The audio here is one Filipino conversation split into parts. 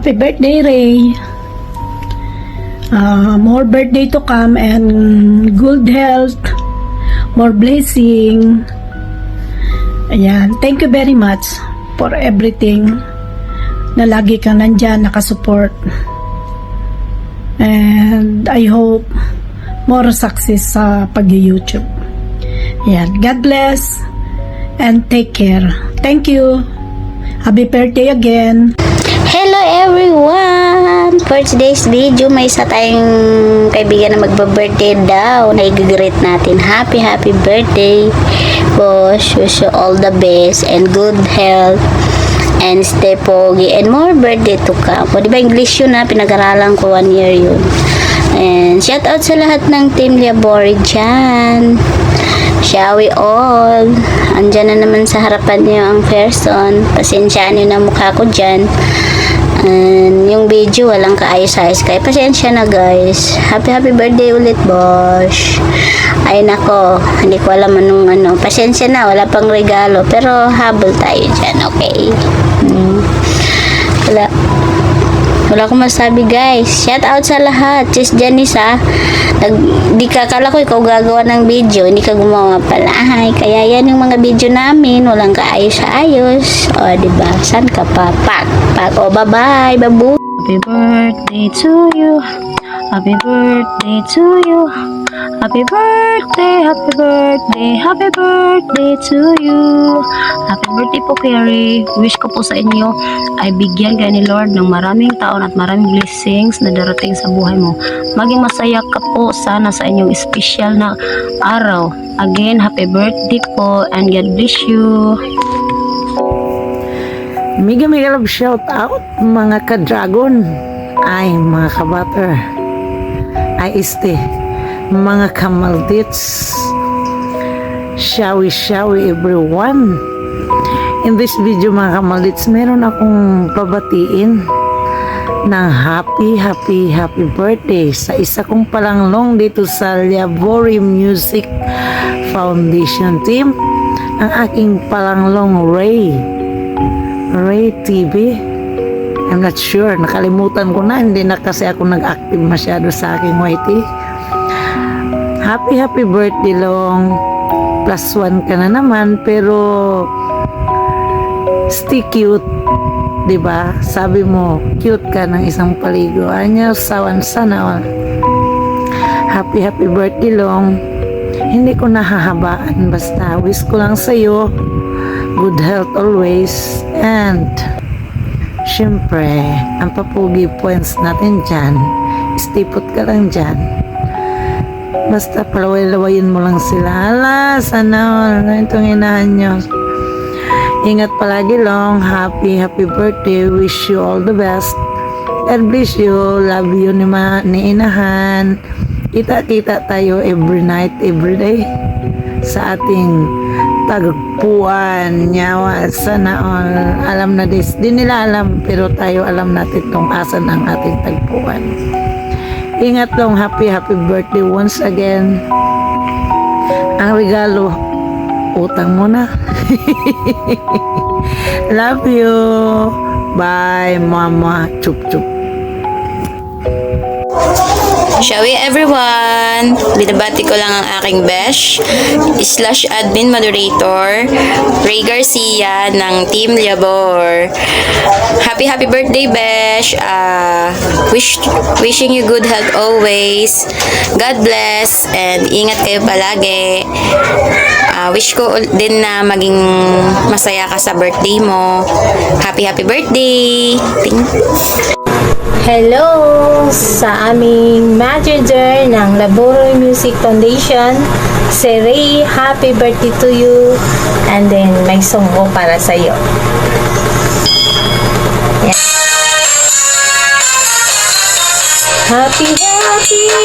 Happy birthday, Ray. More birthday to come and good health, more blessing. Ayan, thank you very much for everything na lagi kang nandyan, nakasupport. And I hope more success sa pag-YouTube. Ayan, God bless and take care. Thank you. Happy birthday again. Hello everyone! For today's video, may isa tayong kaibigan na magba-birthday daw na i-greet natin. Happy birthday, boss. Wish you all the best and good health and stay pogi and more birthday to come. O diba English yun ha? Pinag-aralan ko 1 year yun. And shout out sa lahat ng Team Liabori dyan. Shall we all? Andyan na naman sa harapan niyo ang person. Pasensyaan niyo na mukha ko dyan. And yung video walang kaayos-ayos. Kaya pasensya na guys. Happy birthday ulit, boss. Ay nako, hindi ko alam anong ano. Pasensya na, wala pang regalo. Pero habol tayo dyan, okay? Wala akong masabi guys. Shout out sa lahat. Sis Janice ha. Di ka kala ko ikaw gagawa ng video. Hindi ka gumawa pala. Ay, kaya yan yung mga video namin. Walang kaayos-ayos. O, diba? San ka pa? Pak. O, bye-bye. Babu. Happy birthday to you. Happy birthday to you. Happy birthday, happy birthday, happy birthday to you. Happy birthday po, Carrie. Wish ko po sa inyo ay bigyan kayo ni Lord ng maraming taon at maraming blessings na darating sa buhay mo. Maging masaya ka po sana sa inyong special na araw. Again, happy birthday po and God bless you. Mega love shout out mga ka-dragon, ay mga ka-butter, ay mga kamaldits, shawi everyone. In this video mga kamaldits, meron akong pabatiin ng happy birthday sa isa kong palanglong dito sa Liabori Music Foundation team, ang aking palanglong Ray TV. I'm not sure, nakalimutan ko na, hindi na kasi ako nag-active masyado sa aking YT. Happy birthday Long. +1 ka na naman, pero stay cute, diba? Sabi mo, cute ka ng isang paligo. Anyo, sawan sana all. Happy birthday Long. Hindi ko nahahabaan, basta wish ko lang sa'yo good health always, and syempre, ang papugi points natin dyan, stay put ka lang dyan. Basta palaway-lawayin mo lang sila. Hala, sana all. Itong inahan nyo. Ingat palagi Long. Happy birthday. Wish you all the best. God bless you. Love you ni inahan. Kita tayo every night, every day sa ating tagpuan. Nyawa, sana all. Alam na this. Di nila alam, pero tayo alam natin kung asan ang ating tagpuan. Ingat Long. Happy birthday once again. Ang regalo, utang mo na. Love you. Bye, mama. Chup. Shall we everyone? Binabati ko lang ang aking besh /admin moderator Ray Garcia ng Team Liabor. Happy birthday besh. Wishing you good health always. God bless and ingat kayo palagi. Wish ko din na maging masaya ka sa birthday mo. Happy birthday. Hello sa aming manager ng Liabori Music Foundation, si Ray. Happy birthday to you. And then may song ko para sa iyo. Yeah. Happy birthday.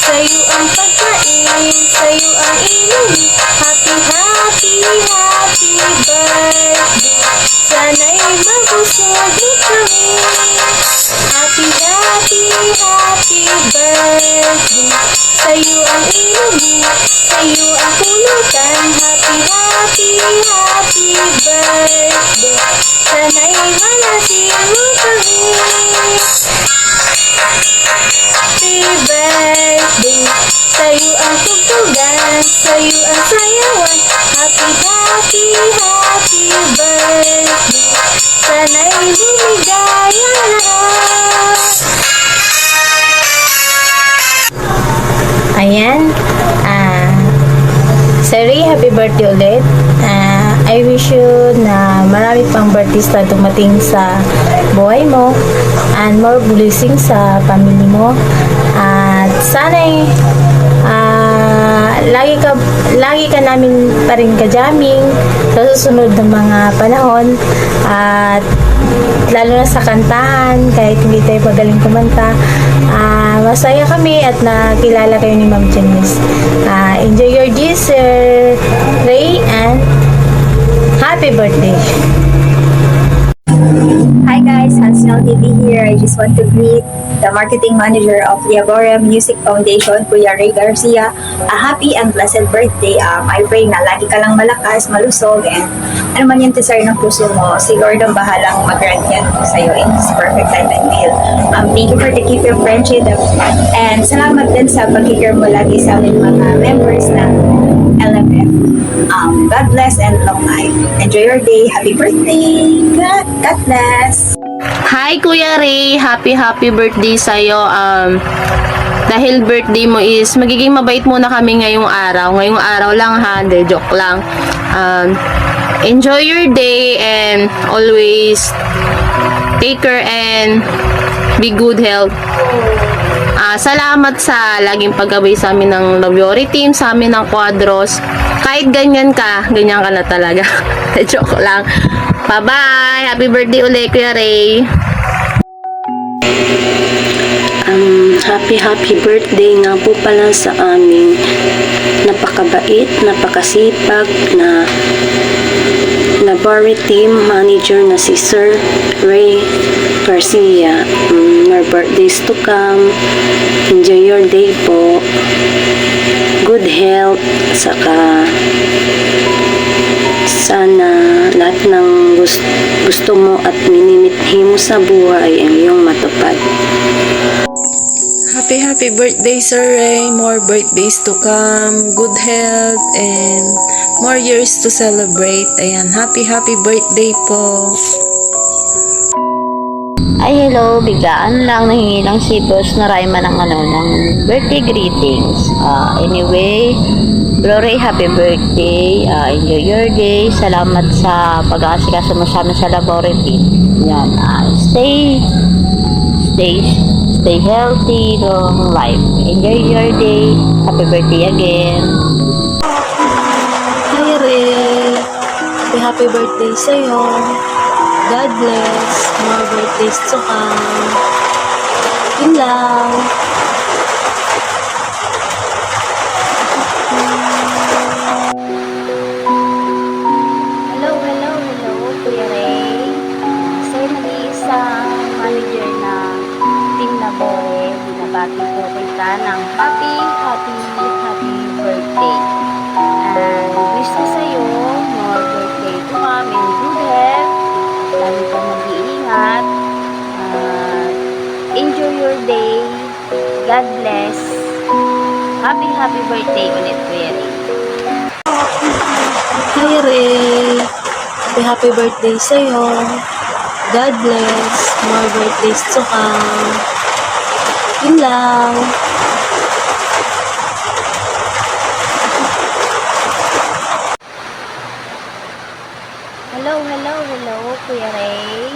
Sa'yo ang pagkain, sa'yo ang inumin. Happy birthday. Sana'y mabusog mo kami. Happy birthday. birthday. Sa'yo ang inumin, sa'yo ang pulutan. Happy, happy, happy birthday. Sana'y manasin mo kami. Happy birthday. Sa'yo ang tugtugan, sa'yo ang sayawan. Happy, happy, happy birthday. Sana'y lumigaya lahat. Ayan. Sorry, happy birthday ulit. I wish you na marami pang birthdays na dumating sa buhay mo and more blessings sa family mo. At sana'y lagi ka namin pa rin ka-jamming sa susunod ng mga panahon. At lalo na sa kantahan, kahit hindi tayo magaling kumanta, masaya kami at nakilala kayo ni Ma'am Janice. Enjoy your Sir Ray, and happy birthday! Hi guys, Hansnell TV here. I just want to greet the marketing manager of Liabora Music Foundation, Kuya Ray Garcia. A happy and blessed birthday. I pray na lagi ka lang malakas, malusog, and ano man yung desire ng puso mo, si Lord ang bahalang mag-grant yan sa'yo in His perfect time and will. Thank you for the keep your friendship, and salamat din sa pagkikare mo lagi sa aming mga members ng LMF. God bless and long life. Enjoy your day. Happy birthday. God bless. Hi Kuya Ray, happy birthday sa'yo. Dahil birthday mo is, magiging mabait muna kami ngayong araw. Ngayong araw lang ha, de joke lang. Enjoy your day and always take care and be good health. Salamat sa laging paggabay sa amin ng Labiori team, sa amin ng Quadros. Kahit ganyan ka na talaga. Joke lang. Bye-bye! Happy birthday ulit, Kuya Ray! Happy birthday nga po pala sa aming napakabait, napakasipag na Laboratory Team Manager na si Sir Ray Garcia. More birthdays to come. Enjoy your day po. Good health. Saka sana lahat ng gusto mo at minimithi mo sa buhay ay iyong matupad. Happy birthday, Sir Ray. More birthdays to come. Good health and more years to celebrate. Ayan, happy birthday po. Ay, hello, biglaan lang, nahingi lang si Boss na Raima ng birthday greetings. Anyway, Glory, happy birthday. Enjoy your day. Salamat sa pag-aasikaso mo sa amin sa laboratory. Yan, stay healthy, long life. Enjoy your day. Happy birthday again. Hi Ray, happy birthday sa'yo. God bless. More birthdays to come. Yun lang. Hello, Kuya Ray. Sir, nag-iisang manager ng Team Labore. Binabati po kita ng happy birthday. And wish ko sa'yo more birthday to come in good health. Lalo kang mag-iingat. Enjoy your day. God bless. Happy birthday ulit, Kuya Ray. Hi Ray, happy birthday sa'yo. God bless. More birthdays to come. Yun lang. Hello, Kuya Ray.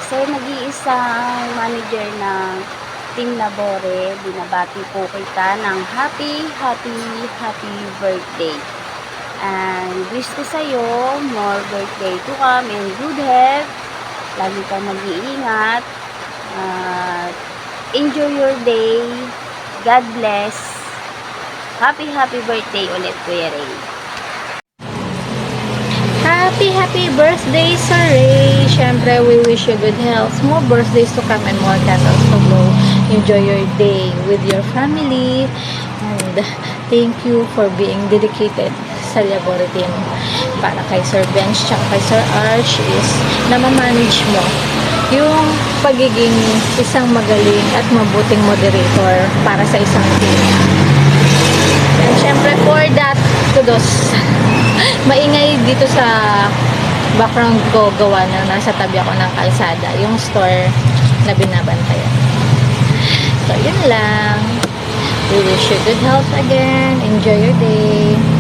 Sir, nag-iisang manager ng Team Labore. Binabati po kita ng happy birthday. And wish ko sa'yo more birthday to come in good health. Lagi kang mag-iingat. Enjoy your day. God bless. Happy birthday ulit, Kuya Ray. Happy birthday, Sir Ray. Siyempre, we wish you good health, more birthdays to come, and more candles to blow. enjoy your day with your family. And thank you for being dedicated sa Liabore team. Para kay Sir Bench tsaka kay Sir Arch is namamanage mo yung pagiging isang magaling at mabuting moderator para sa isang team. And syempre for that, kudos. Maingay dito sa background ko, gawa na nasa tabi ako ng kalsada, yung store na binabantayan. So, yun lang. We wish you good health again. Enjoy your day.